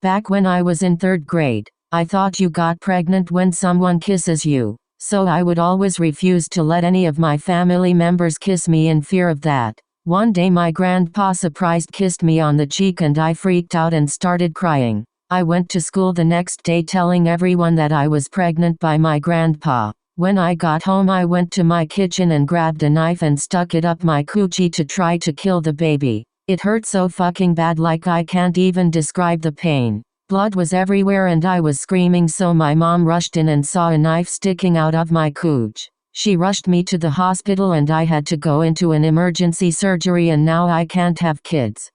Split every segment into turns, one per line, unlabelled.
Back when I was in 3rd grade, I thought you got pregnant when someone kisses you, so I would always refuse to let any of my family members kiss me in fear of that. One day my grandpa surprised kissed me on the cheek and I freaked out and started crying. I went to school the next day telling everyone that I was pregnant by my grandpa. When I got home I went to my kitchen and grabbed a knife and stuck it up my coochie to try to kill the baby. It hurt so fucking bad, like I can't even describe the pain. Blood was everywhere and I was screaming, so my mom rushed in and saw a knife sticking out of my cooch. She rushed me to the hospital and I had to go into an emergency surgery, and now I can't have kids.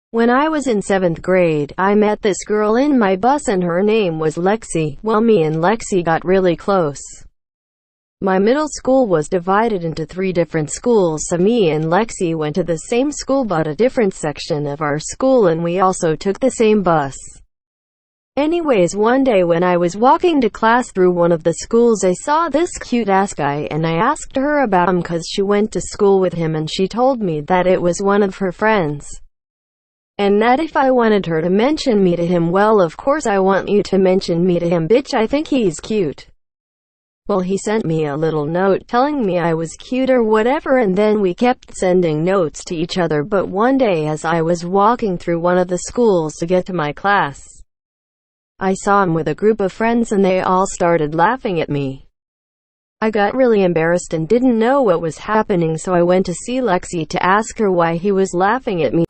When I was in 7th grade, I met this girl in my bus and her name was Lexi. Well, me and Lexi got really close. My middle school was divided into 3 different schools, so me and Lexi went to the same school but a different section of our school, and we also took the same bus. Anyways, one day when I was walking to class through one of the schools, I saw this cute-ass guy and I asked her about him cause she went to school with him, and she told me that it was one of her friends. And that if I wanted her to mention me to him, well, of course I want you to mention me to him, bitch, I think he's cute. Well, he sent me a little note telling me I was cute or whatever, and then we kept sending notes to each other. But one day as I was walking through one of the schools to get to my class, I saw him with a group of friends and they all started laughing at me. I got really embarrassed and didn't know what was happening, so I went to see Lexi to ask her why he was laughing at me.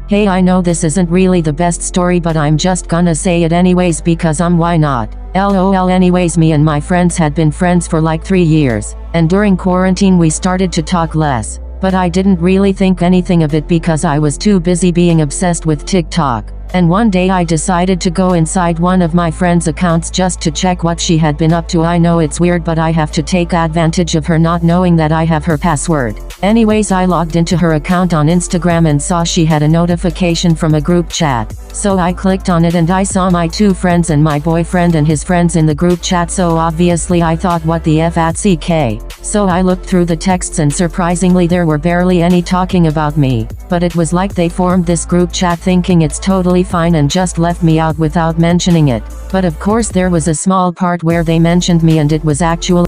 Hey, I know this isn't really the best story, but I'm just gonna say it anyways because why not? LOL. Anyways, me and my friends had been friends for like 3 years, and during quarantine we started to talk less, but I didn't really think anything of it because I was too busy being obsessed with TikTok. And one day I decided to go inside one of my friend's accounts just to check what she had been up to. I know it's weird, but I have to take advantage of her not knowing that I have her password. Anyways, I logged into her account on Instagram and saw she had a notification from a group chat. So I clicked on it and I saw my 2 friends and my boyfriend and his friends in the group chat, so obviously I thought, what the F at CK. So I looked through the texts and surprisingly there were barely any talking about me, but it was like they formed this group chat thinking it's totally fine and just left me out without mentioning it. But of course there was a small part where they mentioned me and it was actually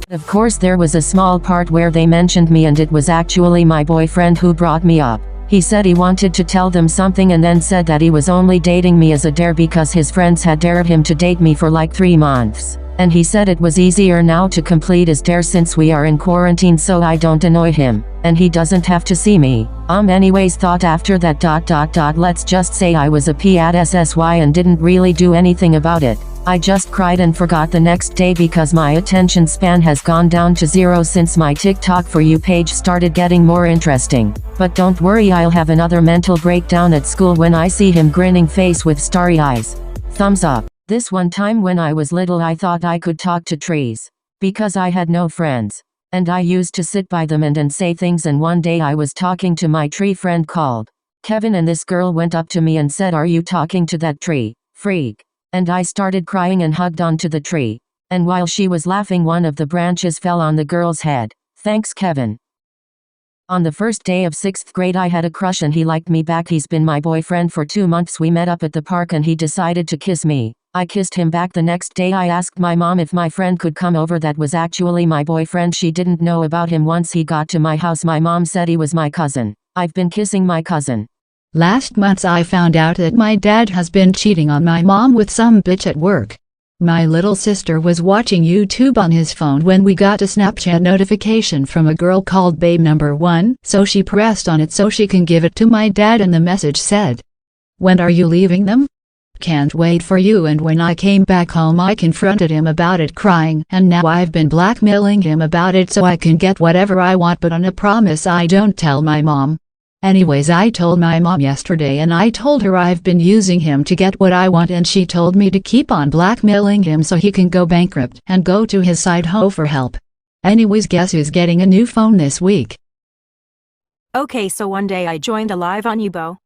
my boyfriend who brought me up. He said he wanted to tell them something and then said that he was only dating me as a dare because his friends had dared him to date me for like 3 months. And he said it was easier now to complete his dare since we are in quarantine so I don't annoy him, and he doesn't have to see me. Anyways, thought after that ... let's just say I was a P at SSY and didn't really do anything about it. I just cried and forgot the next day because my attention span has gone down to 0 since my TikTok For You page started getting more interesting. But don't worry, I'll have another mental breakdown at school when I see him grinning face with starry eyes. Thumbs up. This one time when I was little I thought I could talk to trees. Because I had no friends. And I used to sit by them and say things, and one day I was talking to my tree friend called Kevin, and this girl went up to me and said, "Are you talking to that tree, freak?" And I started crying and hugged onto the tree. And while she was laughing, one of the branches fell on the girl's head. Thanks, Kevin. On the first day of 6th grade I had a crush and he liked me back. He's been my boyfriend for 2 months. We met up at the park and he decided to kiss me. I kissed him back. The next day I asked my mom if my friend could come over that was actually my boyfriend. She didn't know about him. Once he got to my house my mom said he was my cousin. I've been kissing my cousin.
Last month I found out that my dad has been cheating on my mom with some bitch at work. My little sister was watching YouTube on his phone when we got a Snapchat notification from a girl called Babe Number 1, so she pressed on it so she can give it to my dad, and the message said, "When are you leaving them? Can't wait for you." And when I came back home I confronted him about it crying, and now I've been blackmailing him about it so I can get whatever I want, but on a promise I don't tell my mom. Anyways, I told my mom yesterday and I told her I've been using him to get what I want, and she told me to keep on blackmailing him so he can go bankrupt and go to his side hoe for help. Anyways, guess who's getting a new phone this week?
Okay, so one day I joined a live on Yubo.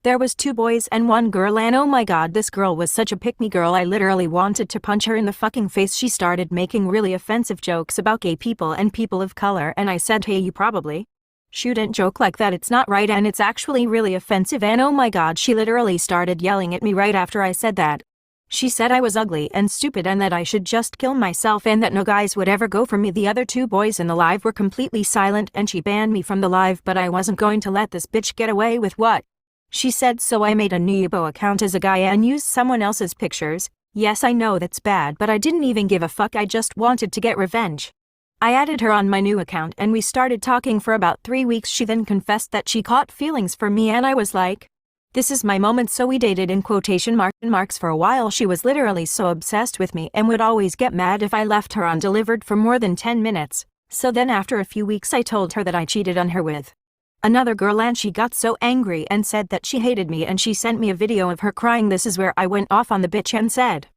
There was 2 boys and 1 girl, and oh my god, this girl was such a pick-me girl. I literally wanted to punch her in the fucking face. She started making really offensive jokes about gay people and people of color, and I said, "Hey, you probably Shouldn't joke like that, it's not right and it's actually really offensive, and oh my god, she literally started yelling at me right after I said that. She said I was ugly and stupid and that I should just kill myself and that no guys would ever go for me. The other two boys in the live were completely silent and she banned me from the live, but I wasn't going to let this bitch get away with what she said, so I made a new Yubo account as a guy and used someone else's pictures. Yes, I know that's bad, but I didn't even give a fuck, I just wanted to get revenge. I added her on my new account and we started talking for about 3 weeks. She then confessed that she caught feelings for me and I was like, this is my moment, so we dated in quotation marks for a while. She was literally so obsessed with me and would always get mad if I left her undelivered for more than 10 minutes. So then after a few weeks I told her that I cheated on her with another girl and she got so angry and said that she hated me, and she sent me a video of her crying. This is where I went off on the bitch and said,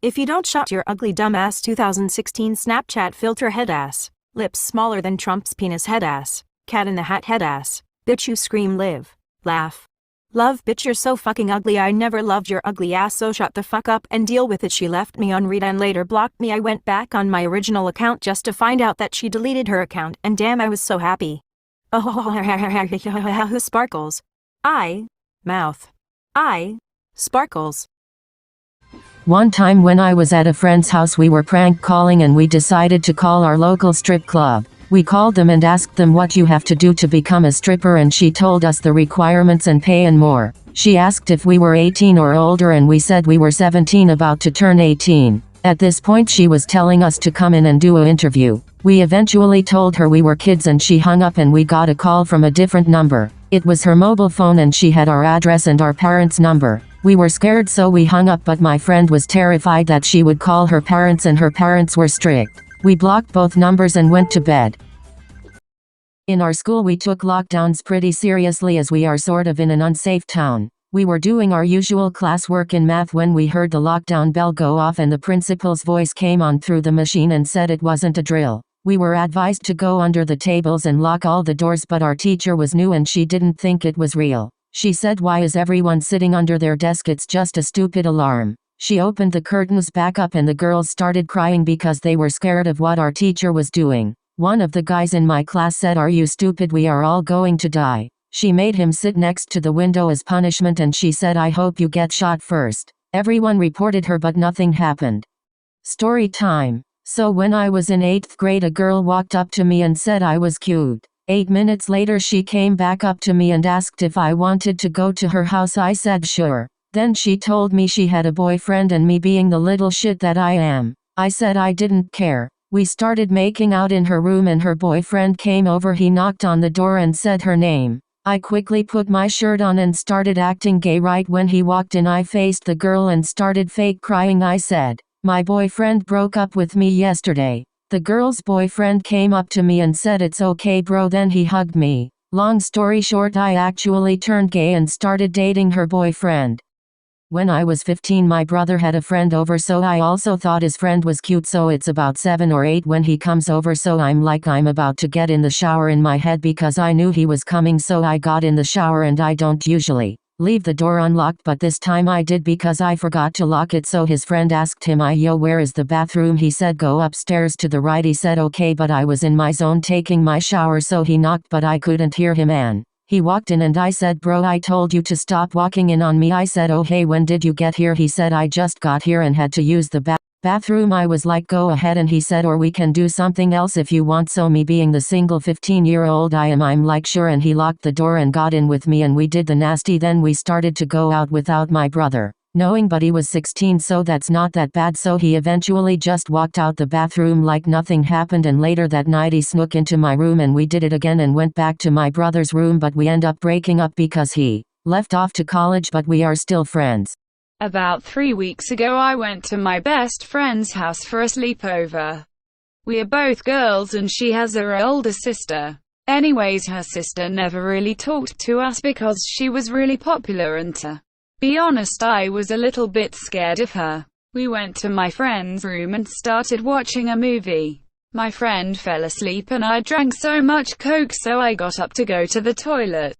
if you don't shut your ugly dumbass 2016 Snapchat filter head ass, lips smaller than Trump's penis head ass, cat in the hat head ass, bitch you scream, live, laugh, love, bitch you're so fucking ugly, I never loved your ugly ass, so shut the fuck up and deal with it. She left me on read and later blocked me. I went back on my original account just to find out that she deleted her account, and damn, I was so happy. Oh, sparkles. Mouth. Sparkles.
One time when I was at a friend's house, we were prank calling and we decided to call our local strip club. We called them and asked them what you have to do to become a stripper, and she told us the requirements and pay and more. She asked if we were 18 or older and we said we were 17 about to turn 18. At this point she was telling us to come in and do an interview. We eventually told her we were kids and she hung up, and we got a call from a different number. It was her mobile phone and she had our address and our parents' number. We were scared so we hung up, but my friend was terrified that she would call her parents and her parents were strict. We blocked both numbers and went to bed. In our school we took lockdowns pretty seriously as we are sort of in an unsafe town. We were doing our usual classwork in math when we heard the lockdown bell go off and the principal's voice came on through the machine and said it wasn't a drill. We were advised to go under the tables and lock all the doors, but our teacher was new and she didn't think it was real. She said, why is everyone sitting under their desk? It's just a stupid alarm. She opened the curtains back up and the girls started crying because they were scared of what our teacher was doing. One of the guys in my class said, are you stupid? We are all going to die. She made him sit next to the window as punishment and she said, I hope you get shot first. Everyone reported her but nothing happened. Story time. So when I was in 8th grade, a girl walked up to me and said I was cute. 8 minutes later she came back up to me and asked if I wanted to go to her house. I said sure. Then she told me she had a boyfriend, and me being the little shit that I am, I said I didn't care. We started making out in her room and her boyfriend came over. He knocked on the door and said her name. I quickly put my shirt on and started acting gay. Right when he walked in I faced the girl and started fake crying. I said, my boyfriend broke up with me yesterday. The girl's boyfriend came up to me and said, it's okay bro, then he hugged me. Long story short, I actually turned gay and started dating her boyfriend. When I was 15 my brother had a friend over, so I also thought his friend was cute. So it's about 7 or 8 when he comes over, so I'm about to get in the shower in my head because I knew he was coming, so I got in the shower and I don't usually leave the door unlocked, but this time I did because I forgot to lock it. So his friend asked him, yo, where is the bathroom? He said go upstairs to the right. He said okay, but I was in my zone taking my shower, so he knocked but I couldn't hear him and he walked in and I said, bro, I told you to stop walking in on me. I said, oh hey, when did you get here? He said, I just got here and had to use the bathroom. I was like, go ahead, and he said, or we can do something else if you want. So me being the single 15-year-old I am, I'm like sure, and he locked the door and got in with me and we did the nasty. Then we started to go out without my brother knowing, but he was 16 so that's not that bad. So he eventually just walked out the bathroom like nothing happened, and later that night he snuck into my room and we did it again and went back to my brother's room, but we end up breaking up because he left off to college, but we are still friends.
About 3 weeks ago I went to my best friend's house for a sleepover. We are both girls and she has her older sister. Anyways, her sister never really talked to us because she was really popular, and to be honest I was a little bit scared of her. We went to my friend's room and started watching a movie. My friend fell asleep and I drank so much coke so I got up to go to the toilet.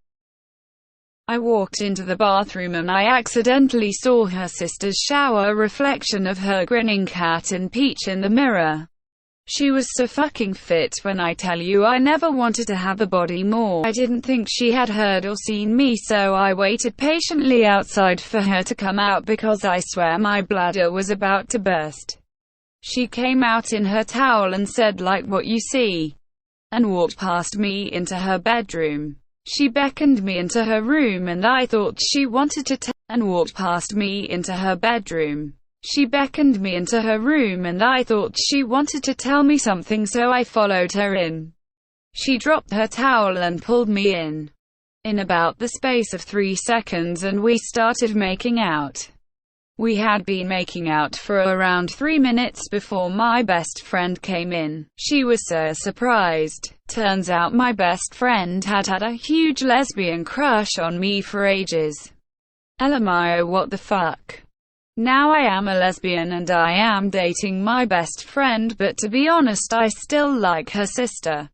I walked into the bathroom and I accidentally saw her sister's shower reflection of her grinning cat in Peach in the mirror. She was so fucking fit when I tell you I never wanted to have a body more. I didn't think she had heard or seen me, so I waited patiently outside for her to come out because I swear my bladder was about to burst. She came out in her towel and said, "Like what you see," and walked past me into her bedroom. She beckoned me into her room and I thought she wanted to and walked past me into her bedroom. She beckoned me into her room and I thought she wanted to tell me something, so I followed her in. She dropped her towel and pulled me in about the space of 3 seconds, and we started making out. We had been making out for around 3 minutes before my best friend came in. She was so surprised. Turns out my best friend had had a huge lesbian crush on me for ages. LMAO, what the fuck? Now I am a lesbian and I am dating my best friend, but to be honest I still like her sister.